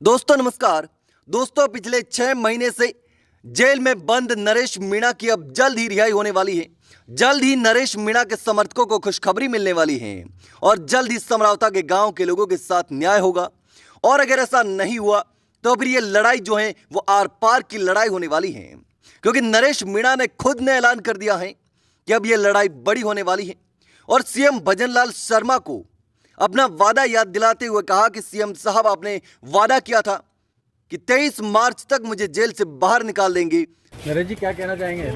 दोस्तों नमस्कार। दोस्तों पिछले 6 महीने से जेल में बंद नरेश मीणा की अब जल्द ही रिहाई होने वाली है। जल्द ही नरेश मीणा के समर्थकों को खुशखबरी मिलने वाली है और जल्द ही समरावता के गांव के लोगों के साथ न्याय होगा। और अगर ऐसा नहीं हुआ तो फिर ये लड़ाई जो है वो आर पार की लड़ाई होने वाली है, क्योंकि नरेश मीणा ने खुद ने ऐलान कर दिया है कि अब ये लड़ाई बड़ी होने वाली है। और सीएम भजनलाल शर्मा को अपना वादा याद दिलाते हुए कहा कि सीएम साहब आपने वादा किया था कि 23 मार्च तक मुझे जेल से बाहर निकाल देंगे। नरेश जी क्या कहना चाहेंगे?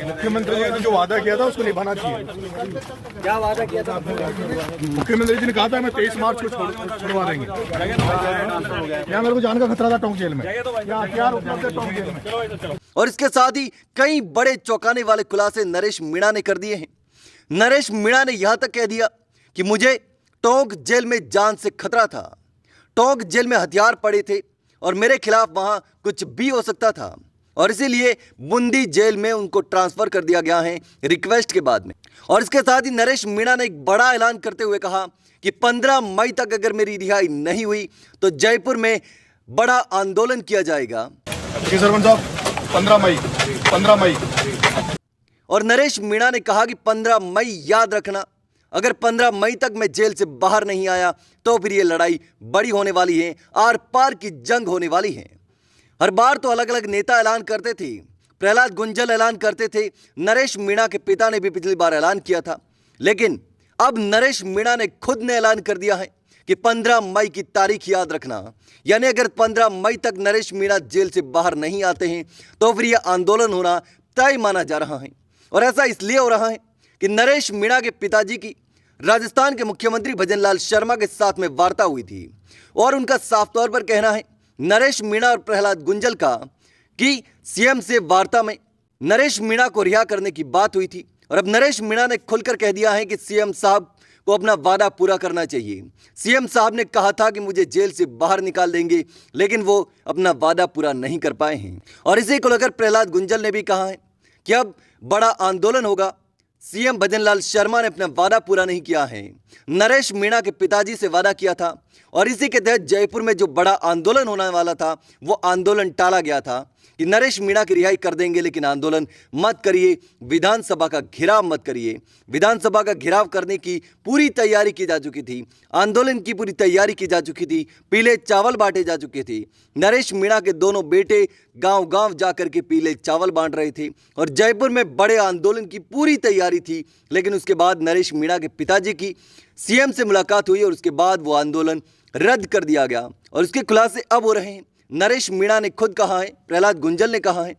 मुख्यमंत्री जी ने जो वादा किया था उसको निभाना चाहिए। क्या वादा किया था? मुख्यमंत्री जी ने कहा था मैं 23 मार्च को छुड़वा देंगे। यहाँ मेरे को जान का खतरा था टोंक जेल में, यहाँ हथियार उपलब्ध है टोंक जेल में। और इसके साथ ही कई बड़े चौंकाने वाले खुलासे नरेश मीणा ने कर दिए हैं। नरेश मीणा ने यहां तक कह दिया कि मुझे टोंक जेल में जान से खतरा था, टोंक जेल में हथियार पड़े थे और मेरे खिलाफ वहां कुछ भी हो सकता था, और इसीलिए बूंदी जेल में उनको ट्रांसफर कर दिया गया है रिक्वेस्ट के बाद में। और इसके साथ ही नरेश मीणा ने एक बड़ा ऐलान करते हुए कहा कि 15 मई तक अगर मेरी रिहाई नहीं हुई तो जयपुर में बड़ा आंदोलन किया जाएगा। जी सरपंच साहब, 15 मई। और नरेश मीणा ने कहा कि 15 मई याद रखना, अगर 15 मई तक मैं जेल से बाहर नहीं आया तो फिर ये लड़ाई बड़ी होने वाली है, आर पार की जंग होने वाली है। हर बार तो अलग अलग नेता ऐलान करते थे, प्रहलाद गुंजल ऐलान करते थे, नरेश मीणा के पिता ने भी पिछली बार ऐलान किया था, लेकिन अब नरेश मीणा ने खुद ने ऐलान कर दिया है कि 15 मई की तारीख याद रखना। यानी अगर 15 मई तक नरेश मीणा जेल से बाहर नहीं आते हैं तो फिर यह आंदोलन होना तय माना जा रहा है। और ऐसा इसलिए हो रहा है कि नरेश मीणा के पिताजी की राजस्थान के मुख्यमंत्री भजनलाल शर्मा के साथ में वार्ता हुई थी और उनका साफ तौर पर कहना है नरेश मीणा और प्रहलाद गुंजल का कि सीएम से वार्ता में नरेश मीणा को रिहा करने की बात हुई थी। और अब नरेश मीणा ने खुलकर कह दिया है कि सीएम साहब को अपना वादा पूरा करना चाहिए। सीएम साहब ने कहा था कि मुझे जेल से बाहर निकाल देंगे, लेकिन वो अपना वादा पूरा नहीं कर पाए हैं। और इसी को लेकर प्रहलाद गुंजल ने भी कहा है कि अब बड़ा आंदोलन होगा। सीएम भजनलाल शर्मा ने अपना वादा पूरा नहीं किया है, नरेश मीणा के पिताजी से वादा किया था और इसी के तहत जयपुर में जो बड़ा आंदोलन होने वाला था वो आंदोलन टाला गया था कि नरेश मीणा की रिहाई कर देंगे, लेकिन आंदोलन मत करिए, विधानसभा का घेराव मत करिए। विधानसभा का घेराव करने की पूरी तैयारी की जा चुकी थी, आंदोलन की पूरी तैयारी की जा चुकी थी, पीले चावल बांटे जा चुके थे। नरेश मीणा के दोनों बेटे गांव गांव जाकर के पीले चावल बांट रहे थे और जयपुर में बड़े आंदोलन की पूरी तैयारी थी। लेकिन उसके बाद नरेश मीणा के पिताजी की सीएम से मुलाकात हुई और उसके बाद वो आंदोलन रद्द कर दिया गया और उसके खुलासे अब हो रहे हैं। नरेश मीणा ने खुद कहा है, प्रहलाद गुंजल ने कहा है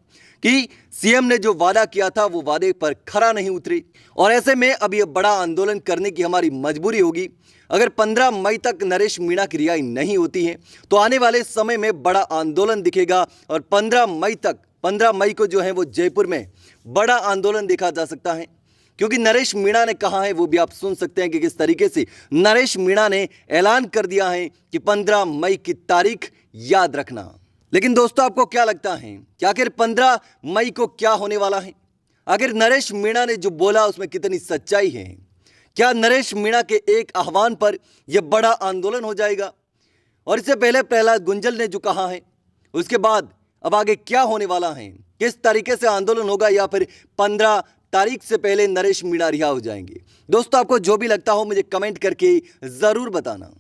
कि सीएम ने जो वादा किया था वो वादे पर खरा नहीं उतरे और ऐसे में अब ये बड़ा आंदोलन करने की हमारी मजबूरी होगी। अगर 15 मई तक नरेश मीणा की रिहाई नहीं होती है तो आने वाले समय में बड़ा आंदोलन दिखेगा और 15 मई को जो है वो जयपुर में बड़ा आंदोलन देखा जा सकता है। क्योंकि नरेश मीणा ने कहा है, वो भी आप सुन सकते हैं कि किस तरीके से नरेश मीणा ने ऐलान कर दिया है कि 15 मई की तारीख याद रखना। लेकिन दोस्तों आपको क्या लगता है कि आखिर 15 मई को क्या होने वाला है? आखिर नरेश मीणा ने जो बोला उसमें कितनी सच्चाई है? क्या नरेश मीणा के एक आह्वान पर यह बड़ा आंदोलन हो जाएगा? और इससे पहले प्रहलाद गुंजल ने जो कहा है उसके बाद अब आगे क्या होने वाला है? किस तरीके से आंदोलन होगा या फिर 15 तारीख से पहले नरेश मीणा रिहा हो जाएंगे? दोस्तों आपको जो भी लगता हो मुझे कमेंट करके जरूर बताना।